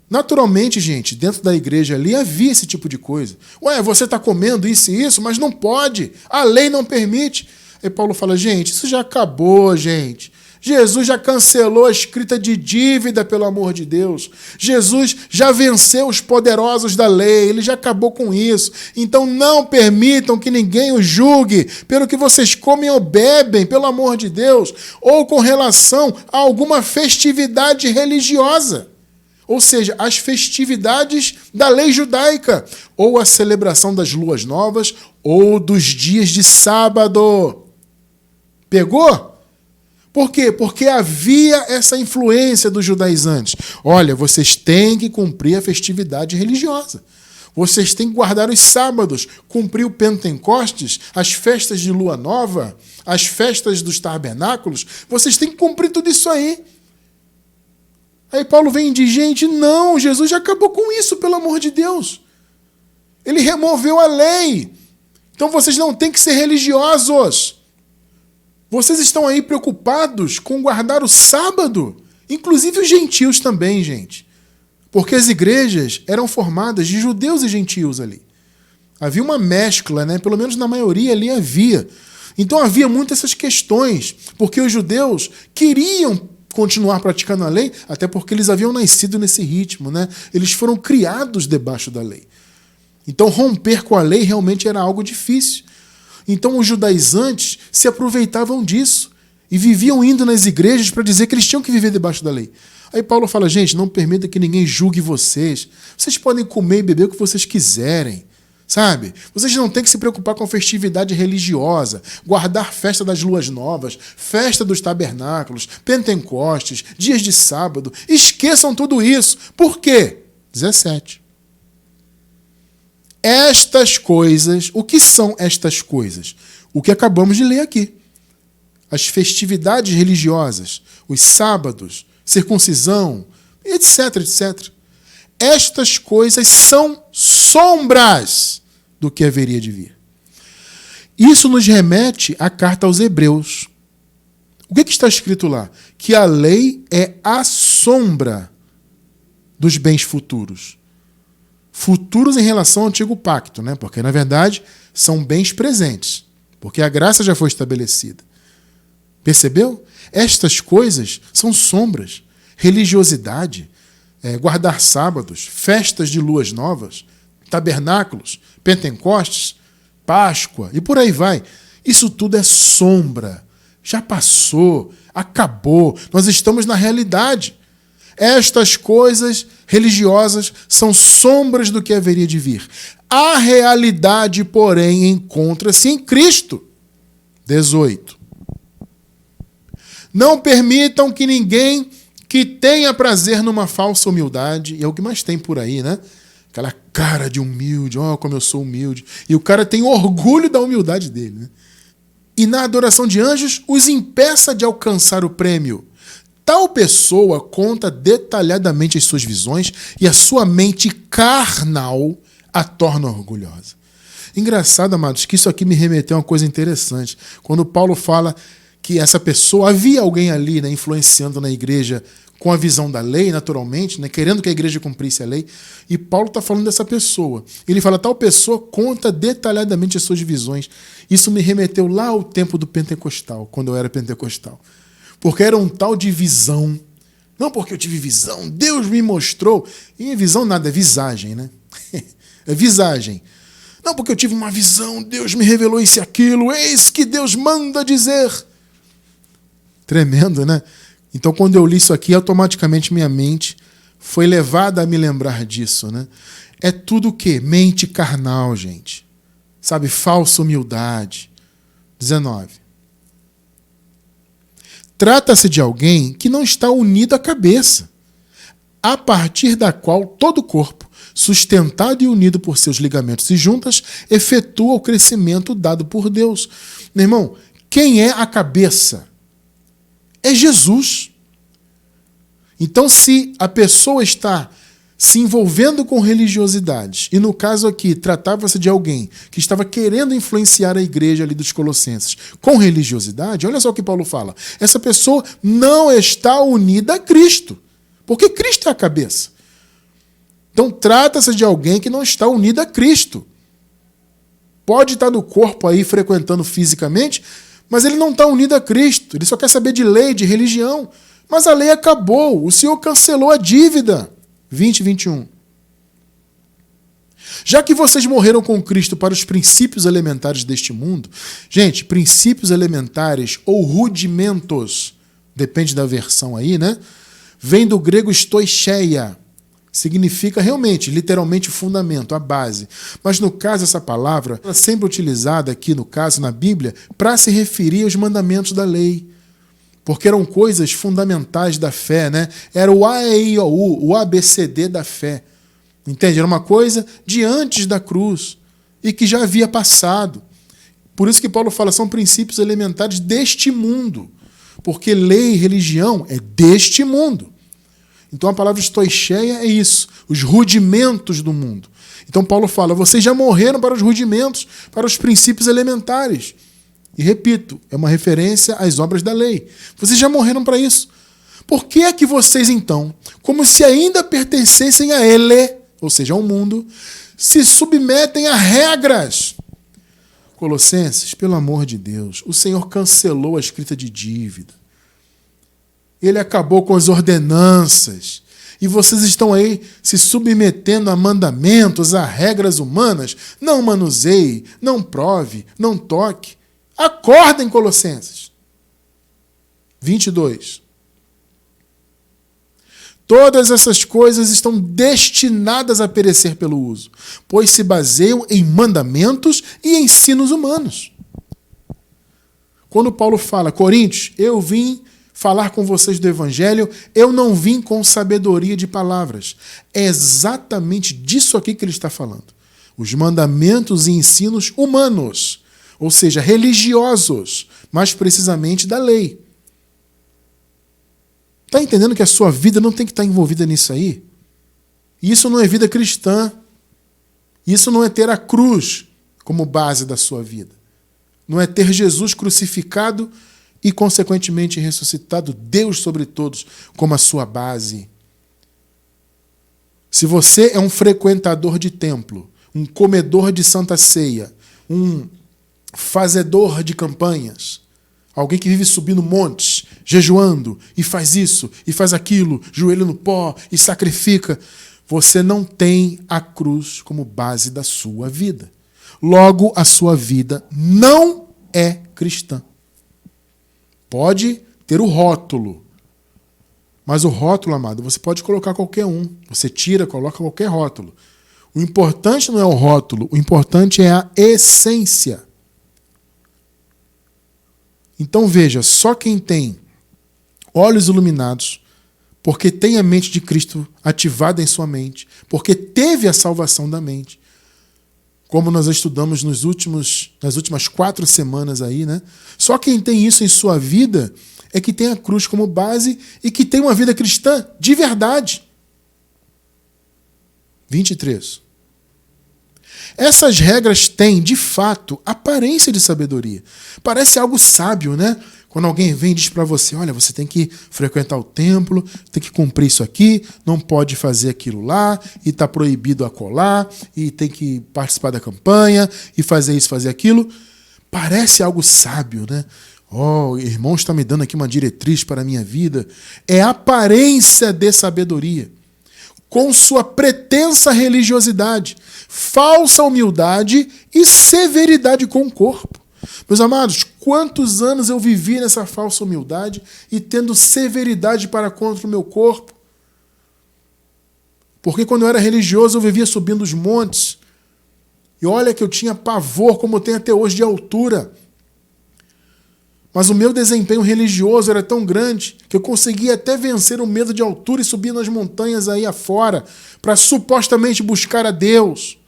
Naturalmente, gente, dentro da igreja ali havia esse tipo de coisa. Ué, você está comendo isso e isso, mas não pode. A lei não permite. Aí Paulo fala, gente, isso já acabou, gente. Jesus já cancelou a escrita de dívida, pelo amor de Deus. Jesus já venceu os poderosos da lei, ele já acabou com isso. Então não permitam que ninguém os julgue pelo que vocês comem ou bebem, pelo amor de Deus, ou com relação a alguma festividade religiosa. Ou seja, as festividades da lei judaica, ou a celebração das luas novas, ou dos dias de sábado. Pegou? Por quê? Porque havia essa influência dos judaizantes. Olha, vocês têm que cumprir a festividade religiosa. Vocês têm que guardar os sábados, cumprir o Pentecostes, as festas de lua nova, as festas dos tabernáculos. Vocês têm que cumprir tudo isso aí. Aí Paulo vem e diz, gente, não, Jesus já acabou com isso, pelo amor de Deus. Ele removeu a lei. Então vocês não têm que ser religiosos. Vocês estão aí preocupados com guardar o sábado? Inclusive os gentios também, gente. Porque as igrejas eram formadas de judeus e gentios ali. Havia uma mescla, né? Pelo menos na maioria ali havia. Então havia muitas essas questões, porque os judeus queriam continuar praticando a lei, até porque eles haviam nascido nesse ritmo, né? Eles foram criados debaixo da lei. Então romper com a lei realmente era algo difícil. Então os judaizantes se aproveitavam disso e viviam indo nas igrejas para dizer que eles tinham que viver debaixo da lei. Aí Paulo fala, gente, não permita que ninguém julgue vocês. Vocês podem comer e beber o que vocês quiserem, sabe? Vocês não têm que se preocupar com festividade religiosa, guardar festa das luas novas, festa dos tabernáculos, Pentecostes, dias de sábado. Esqueçam tudo isso. Por quê? 17. Estas coisas, o que são estas coisas? O que acabamos de ler aqui. As festividades religiosas, os sábados, circuncisão, etc, etc. Estas coisas são sombras do que haveria de vir. Isso nos remete à carta aos Hebreus. O que está escrito lá? Que a lei é a sombra dos bens futuros. Futuros em relação ao antigo pacto, né? Porque, na verdade, são bens presentes, porque a graça já foi estabelecida. Percebeu? Estas coisas são sombras. Religiosidade, guardar sábados, festas de luas novas, tabernáculos, Pentecostes, Páscoa e por aí vai. Isso tudo é sombra. Já passou, acabou. Nós estamos na realidade. Estas coisas religiosas são sombras do que haveria de vir. A realidade, porém, encontra-se em Cristo. 18. Não permitam que ninguém que tenha prazer numa falsa humildade, e é o que mais tem por aí, né? Aquela cara de humilde, ó, como eu sou humilde. E o cara tem orgulho da humildade dele, né? E na adoração de anjos, os impeça de alcançar o prêmio. Tal pessoa conta detalhadamente as suas visões e a sua mente carnal a torna orgulhosa. Engraçado, amados, que isso aqui me remeteu a uma coisa interessante. Quando Paulo fala que essa pessoa, havia alguém ali, né, influenciando na igreja com a visão da lei, naturalmente, né, querendo que a igreja cumprisse a lei, e Paulo está falando dessa pessoa. Ele fala, tal pessoa conta detalhadamente as suas visões. Isso me remeteu lá ao tempo do pentecostal, quando eu era pentecostal. Porque era um tal de visão. Não porque eu tive visão, Deus me mostrou. E visão nada, é visagem, né? É visagem. Não porque eu tive uma visão, Deus me revelou isso e aquilo, eis que Deus manda dizer. Tremendo, né? Então, quando eu li isso aqui, automaticamente minha mente foi levada a me lembrar disso, né? É tudo o quê? Mente carnal, gente. Sabe? Falsa humildade. 19. Trata-se de alguém que não está unido à cabeça, a partir da qual todo o corpo, sustentado e unido por seus ligamentos e juntas, efetua o crescimento dado por Deus. Meu irmão, quem é a cabeça? É Jesus. Então, se a pessoa está se envolvendo com religiosidades, e no caso aqui, tratava-se de alguém que estava querendo influenciar a igreja ali dos Colossenses com religiosidade, olha só o que Paulo fala. Essa pessoa não está unida a Cristo, porque Cristo é a cabeça. Então, trata-se de alguém que não está unido a Cristo. Pode estar no corpo aí, frequentando fisicamente, mas ele não está unido a Cristo. Ele só quer saber de lei, de religião. Mas a lei acabou. O Senhor cancelou a dívida. 20 e 21. Já que vocês morreram com Cristo para os princípios elementares deste mundo, gente, princípios elementares ou rudimentos, depende da versão aí, né? Vem do grego stoicheia. Significa realmente, literalmente, fundamento, a base. Mas no caso, essa palavra é sempre utilizada aqui, no caso, na Bíblia, para se referir aos mandamentos da lei. Porque eram coisas fundamentais da fé, né? Era o A, E, I, O, U, o ABCD da fé. Entende? Era uma coisa de antes da cruz e que já havia passado. Por isso que Paulo fala, são princípios elementares deste mundo. Porque lei e religião é deste mundo. Então a palavra stoicheia é isso, os rudimentos do mundo. Então Paulo fala, vocês já morreram para os rudimentos, para os princípios elementares. E repito, é uma referência às obras da lei. Vocês já morreram para isso. Por que é que vocês então, como se ainda pertencessem a ele, ou seja, ao mundo, se submetem a regras? Colossenses, pelo amor de Deus, o Senhor cancelou a escrita de dívida. Ele acabou com as ordenanças. E vocês estão aí se submetendo a mandamentos, a regras humanas. Não manuseie, não prove, não toque. Acordem, Colossenses. 22. Todas essas coisas estão destinadas a perecer pelo uso, pois se baseiam em mandamentos e ensinos humanos. Quando Paulo fala, Coríntios, eu vim falar com vocês do Evangelho, eu não vim com sabedoria de palavras. É exatamente disso aqui que ele está falando. Os mandamentos e ensinos humanos, ou seja, religiosos, mais precisamente da lei. Está entendendo que a sua vida não tem que estar envolvida nisso aí? Isso não é vida cristã. Isso não é ter a cruz como base da sua vida. Não é ter Jesus crucificado e, consequentemente, ressuscitado, Deus sobre todos, como a sua base. Se você é um frequentador de templo, um comedor de santa ceia, um fazedor de campanhas, alguém que vive subindo montes, jejuando, e faz isso, e faz aquilo, joelho no pó, e sacrifica, você não tem a cruz como base da sua vida. Logo, a sua vida não é cristã. Pode ter o rótulo, mas o rótulo, amado, você pode colocar qualquer um. Você tira, coloca qualquer rótulo. O importante não é o rótulo, o importante é a essência. Então veja, só quem tem olhos iluminados, porque tem a mente de Cristo ativada em sua mente, porque teve a salvação da mente, como nós estudamos nas últimas 4 semanas aí, né? Só quem tem isso em sua vida é que tem a cruz como base e que tem uma vida cristã de verdade. 23. Essas regras têm, de fato, aparência de sabedoria. Parece algo sábio, né? Quando alguém vem e diz para você, olha, você tem que frequentar o templo, tem que cumprir isso aqui, não pode fazer aquilo lá, e está proibido acolá, e tem que participar da campanha, e fazer isso, fazer aquilo. Parece algo sábio, né? Oh, o irmão está me dando aqui uma diretriz para a minha vida. É aparência de sabedoria, com sua pretensa religiosidade, falsa humildade e severidade com o corpo. Meus amados, quantos anos eu vivi nessa falsa humildade e tendo severidade para contra o meu corpo? Porque quando eu era religioso eu vivia subindo os montes. E olha que eu tinha pavor, como eu tenho até hoje, de altura. Mas o meu desempenho religioso era tão grande que eu conseguia até vencer o medo de altura e subir nas montanhas aí afora para supostamente buscar a Deus.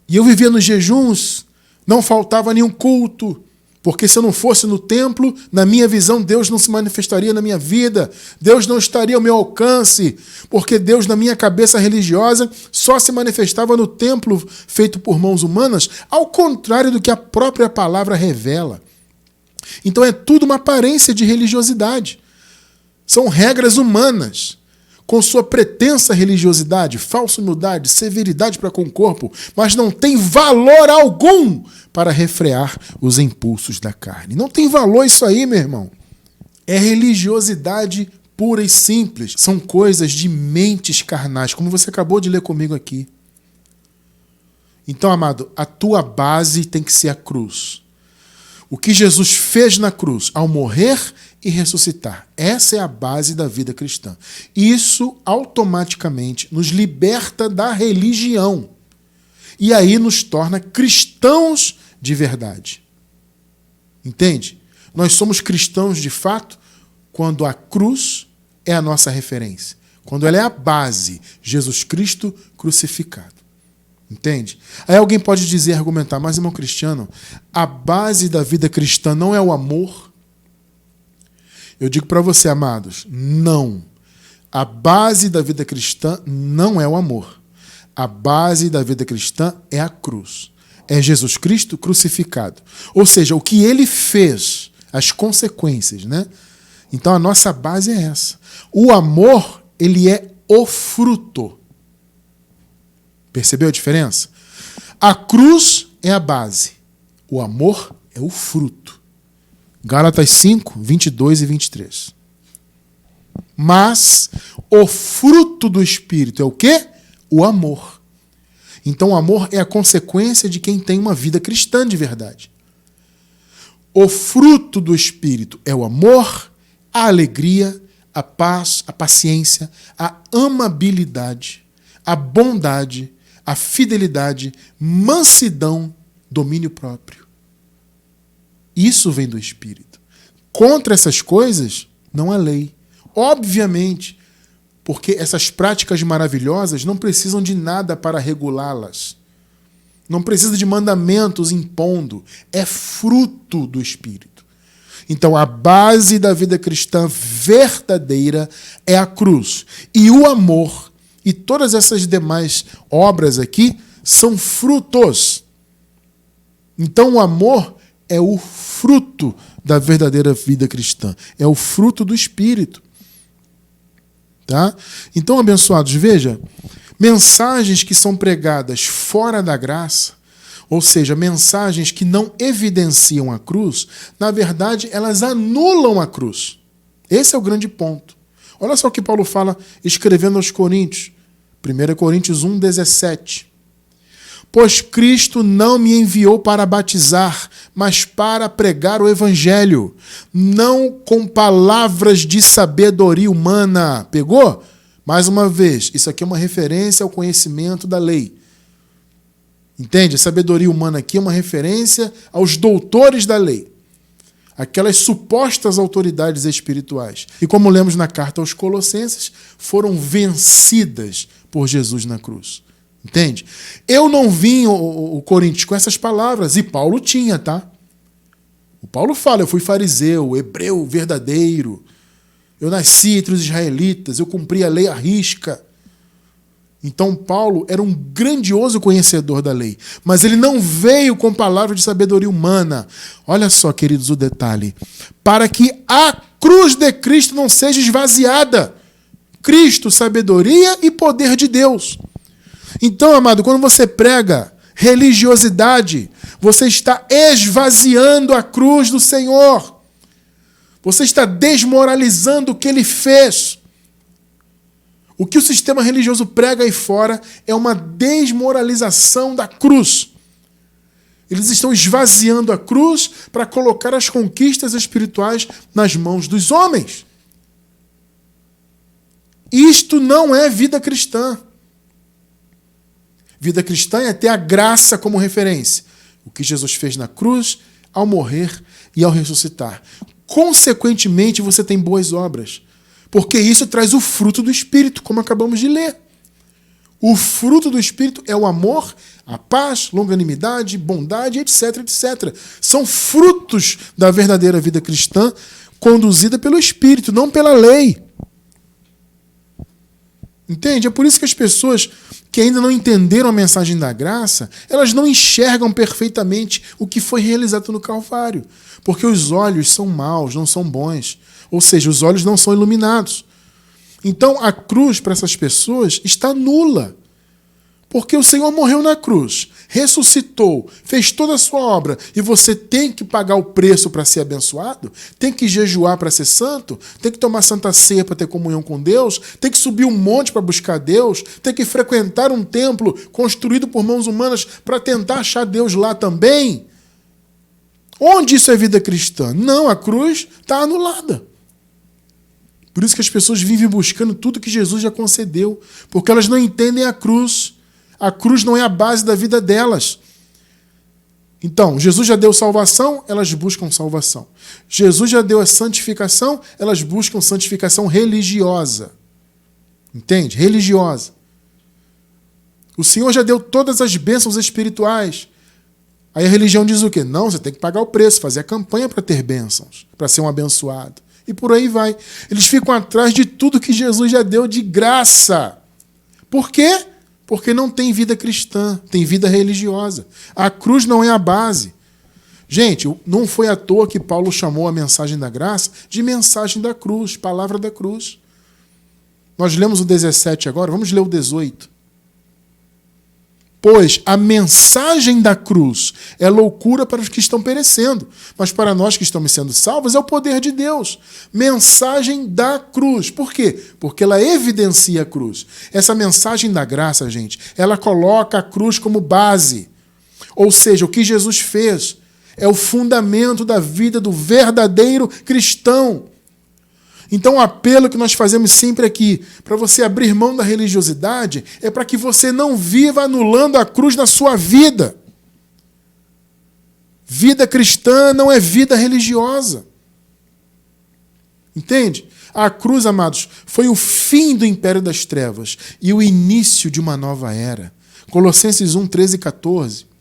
E eu vivia nos jejuns, não faltava nenhum culto, porque se eu não fosse no templo, na minha visão, Deus não se manifestaria na minha vida, Deus não estaria ao meu alcance, porque Deus, na minha cabeça religiosa, só se manifestava no templo feito por mãos humanas, ao contrário do que a própria palavra revela. Então é tudo uma aparência de religiosidade. São regras humanas, com sua pretensa religiosidade, falsa humildade, severidade para com o corpo, mas não tem valor algum para refrear os impulsos da carne. Não tem valor isso aí, meu irmão. É religiosidade pura e simples. São coisas de mentes carnais, como você acabou de ler comigo aqui. Então, amado, a tua base tem que ser a cruz. O que Jesus fez na cruz ao morrer e ressuscitar. Essa é a base da vida cristã. Isso automaticamente nos liberta da religião. E aí nos torna cristãos de verdade. Entende? Nós somos cristãos de fato quando a cruz é a nossa referência. Quando ela é a base, Jesus Cristo crucificado. Entende? Aí alguém pode dizer, argumentar, mas irmão Cristiano, a base da vida cristã não é o amor? Eu digo para você, amados, não. A base da vida cristã não é o amor. A base da vida cristã é a cruz. É Jesus Cristo crucificado. Ou seja, o que ele fez, as consequências, né? Então a nossa base é essa. O amor, ele é o fruto. Percebeu a diferença? A cruz é a base. O amor é o fruto. Gálatas 5, 22 e 23. Mas o fruto do Espírito é o quê? O amor. Então o amor é a consequência de quem tem uma vida cristã de verdade. O fruto do Espírito é o amor, a alegria, a paz, a paciência, a amabilidade, a bondade, a fidelidade, mansidão, domínio próprio. Isso vem do Espírito. Contra essas coisas, não há lei. Obviamente, porque essas práticas maravilhosas não precisam de nada para regulá-las. Não precisa de mandamentos impondo. É fruto do Espírito. Então, a base da vida cristã verdadeira é a cruz. E o amor e todas essas demais obras aqui são frutos. Então o amor é o fruto da verdadeira vida cristã. É o fruto do Espírito. Tá? Então, abençoados, veja, mensagens que são pregadas fora da graça, ou seja, mensagens que não evidenciam a cruz, na verdade, elas anulam a cruz. Esse é o grande ponto. Olha só o que Paulo fala escrevendo aos Coríntios. 1 Coríntios 1, 17. Pois Cristo não me enviou para batizar, mas para pregar o Evangelho, não com palavras de sabedoria humana. Pegou? Mais uma vez, isso aqui é uma referência ao conhecimento da lei. Entende? A sabedoria humana aqui é uma referência aos doutores da lei. Aquelas supostas autoridades espirituais. E como lemos na carta aos Colossenses, foram vencidas por Jesus na cruz. Entende? Eu não vim, o Coríntios, com essas palavras, e Paulo tinha, tá? O Paulo fala, eu fui fariseu, hebreu verdadeiro, eu nasci entre os israelitas, eu cumpri a lei à risca. Então Paulo era um grandioso conhecedor da lei, mas ele não veio com palavras de sabedoria humana. Olha só, queridos, o detalhe. Para que a cruz de Cristo não seja esvaziada. Cristo, sabedoria e poder de Deus. Então, amado, quando você prega religiosidade, você está esvaziando a cruz do Senhor. Você está desmoralizando o que ele fez. O que o sistema religioso prega aí fora é uma desmoralização da cruz. Eles estão esvaziando a cruz para colocar as conquistas espirituais nas mãos dos homens. Isto não é vida cristã. Vida cristã é ter a graça como referência. O que Jesus fez na cruz, ao morrer e ao ressuscitar. Consequentemente, você tem boas obras. Porque isso traz o fruto do Espírito, como acabamos de ler. O fruto do Espírito é o amor, a paz, longanimidade, bondade, etc, etc. São frutos da verdadeira vida cristã conduzida pelo Espírito, não pela lei. Entende? É por isso que as pessoas que ainda não entenderam a mensagem da graça, elas não enxergam perfeitamente o que foi realizado no Calvário. Porque os olhos são maus, não são bons. Ou seja, os olhos não são iluminados. Então, a cruz para essas pessoas está nula. Porque o Senhor morreu na cruz, ressuscitou, fez toda a sua obra, e você tem que pagar o preço para ser abençoado? Tem que jejuar para ser santo? Tem que tomar santa ceia para ter comunhão com Deus? Tem que subir um monte para buscar Deus? Tem que frequentar um templo construído por mãos humanas para tentar achar Deus lá também? Onde isso é vida cristã? Não, a cruz está anulada. Por isso que as pessoas vivem buscando tudo que Jesus já concedeu, porque elas não entendem a cruz. A cruz não é a base da vida delas. Então, Jesus já deu salvação, elas buscam salvação. Jesus já deu a santificação, elas buscam santificação religiosa. Entende? Religiosa. O Senhor já deu todas as bênçãos espirituais. Aí a religião diz o quê? Não, você tem que pagar o preço, fazer a campanha para ter bênçãos, para ser um abençoado. E por aí vai. Eles ficam atrás de tudo que Jesus já deu de graça. Por quê? Porque não tem vida cristã, tem vida religiosa. A cruz não é a base. Gente, não foi à toa que Paulo chamou a mensagem da graça de mensagem da cruz, palavra da cruz. Nós lemos o 17 agora, vamos ler o 18. Pois a mensagem da cruz é loucura para os que estão perecendo, mas para nós que estamos sendo salvos é o poder de Deus. Mensagem da cruz. Por quê? Porque ela evidencia a cruz. Essa mensagem da graça, gente, ela coloca a cruz como base. Ou seja, o que Jesus fez é o fundamento da vida do verdadeiro cristão. Então o apelo que nós fazemos sempre aqui, para você abrir mão da religiosidade, é para que você não viva anulando a cruz na sua vida. Vida cristã não é vida religiosa. Entende? A cruz, amados, foi o fim do império das trevas e o início de uma nova era. Colossenses 1, 13 e 14.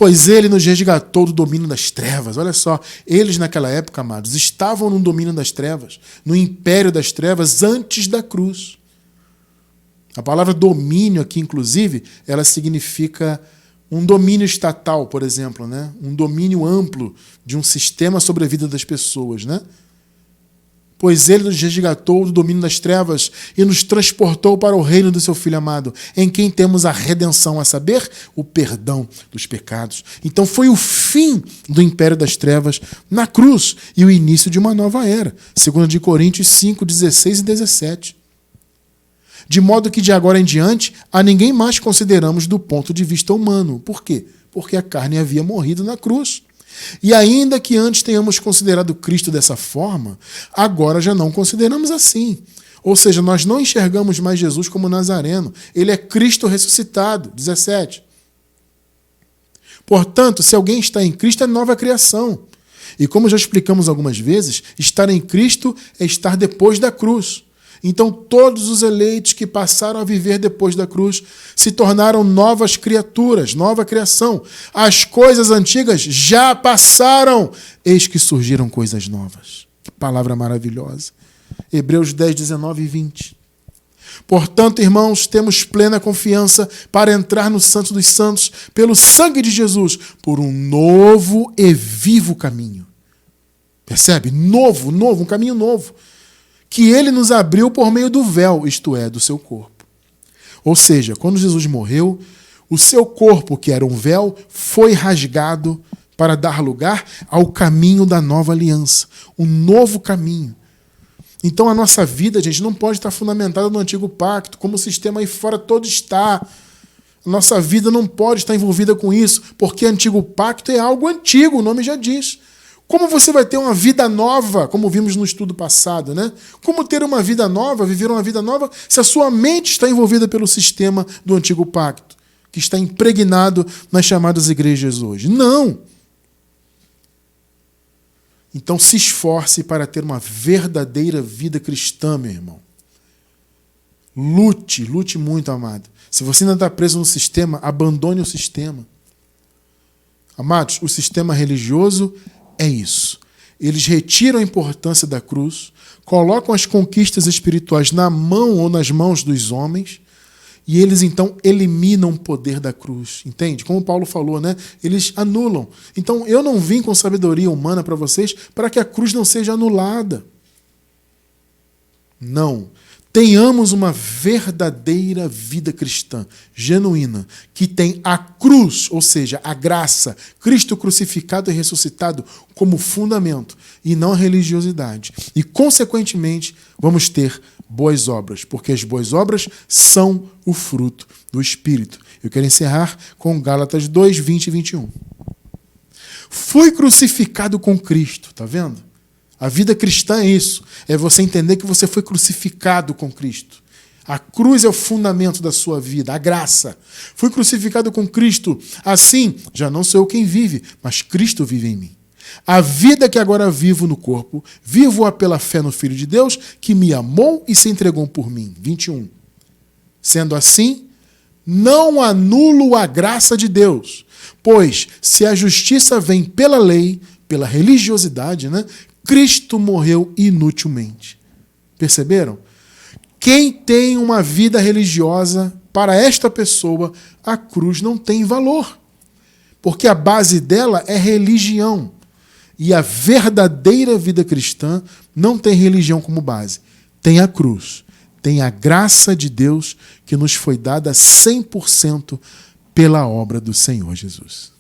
Pois ele nos resgatou do domínio das trevas. Olha só, eles naquela época, amados, estavam no domínio das trevas, no império das trevas antes da cruz. A palavra domínio aqui, inclusive, ela significa um domínio estatal, por exemplo, né? Um domínio amplo de um sistema sobre a vida das pessoas, né? Pois ele nos resgatou do domínio das trevas e nos transportou para o reino do seu Filho amado, em quem temos a redenção, a saber, o perdão dos pecados. Então foi o fim do império das trevas na cruz e o início de uma nova era. 2 Coríntios 5, 16 e 17. De modo que de agora em diante, a ninguém mais consideramos do ponto de vista humano. Por quê? Porque a carne havia morrido na cruz. E ainda que antes tenhamos considerado Cristo dessa forma, agora já não consideramos assim. Ou seja, nós não enxergamos mais Jesus como Nazareno. Ele é Cristo ressuscitado. 17. Portanto, se alguém está em Cristo, é nova criação. E como já explicamos algumas vezes, estar em Cristo é estar depois da cruz. Então todos os eleitos que passaram a viver depois da cruz se tornaram novas criaturas, nova criação. As coisas antigas já passaram, eis que surgiram coisas novas. Que palavra maravilhosa. Hebreus 10, 19 e 20. Portanto, irmãos, temos plena confiança para entrar no Santo dos Santos pelo sangue de Jesus, por um novo e vivo caminho. Percebe? Novo, um caminho novo. Que ele nos abriu por meio do véu, isto é, do seu corpo. Ou seja, quando Jesus morreu, o seu corpo, que era um véu, foi rasgado para dar lugar ao caminho da nova aliança, um novo caminho. Então a nossa vida, gente, não pode estar fundamentada no antigo pacto, como o sistema aí fora todo está. Nossa vida não pode estar envolvida com isso, porque antigo pacto é algo antigo, o nome já diz. Como você vai ter uma vida nova, como vimos no estudo passado, né? Como ter uma vida nova, viver uma vida nova, se a sua mente está envolvida pelo sistema do antigo pacto, que está impregnado nas chamadas igrejas hoje? Não! Então se esforce para ter uma verdadeira vida cristã, meu irmão. Lute muito, amado. Se você ainda está preso no sistema, abandone o sistema. Amados, o sistema religioso é isso. Eles retiram a importância da cruz, colocam as conquistas espirituais na mão ou nas mãos dos homens, e eles então eliminam o poder da cruz. Entende? Como Paulo falou, né? Eles anulam. Então eu não vim com sabedoria humana para vocês para que a cruz não seja anulada. Não. Tenhamos uma verdadeira vida cristã, genuína, que tem a cruz, ou seja, a graça, Cristo crucificado e ressuscitado como fundamento, e não a religiosidade. E, consequentemente, vamos ter boas obras, porque as boas obras são o fruto do Espírito. Eu quero encerrar com Gálatas 2, 20 e 21. Fui crucificado com Cristo, tá vendo? A vida cristã é isso, é você entender que você foi crucificado com Cristo. A cruz é o fundamento da sua vida, a graça. Fui crucificado com Cristo, assim, já não sou eu quem vive, mas Cristo vive em mim. A vida que agora vivo no corpo, vivo-a pela fé no Filho de Deus, que me amou e se entregou por mim. 21. Sendo assim, não anulo a graça de Deus, pois se a justiça vem pela lei, pela religiosidade, né? Cristo morreu inutilmente. Perceberam? Quem tem uma vida religiosa, para esta pessoa, a cruz não tem valor. Porque a base dela é religião. E a verdadeira vida cristã não tem religião como base. Tem a cruz. Tem a graça de Deus que nos foi dada 100% pela obra do Senhor Jesus.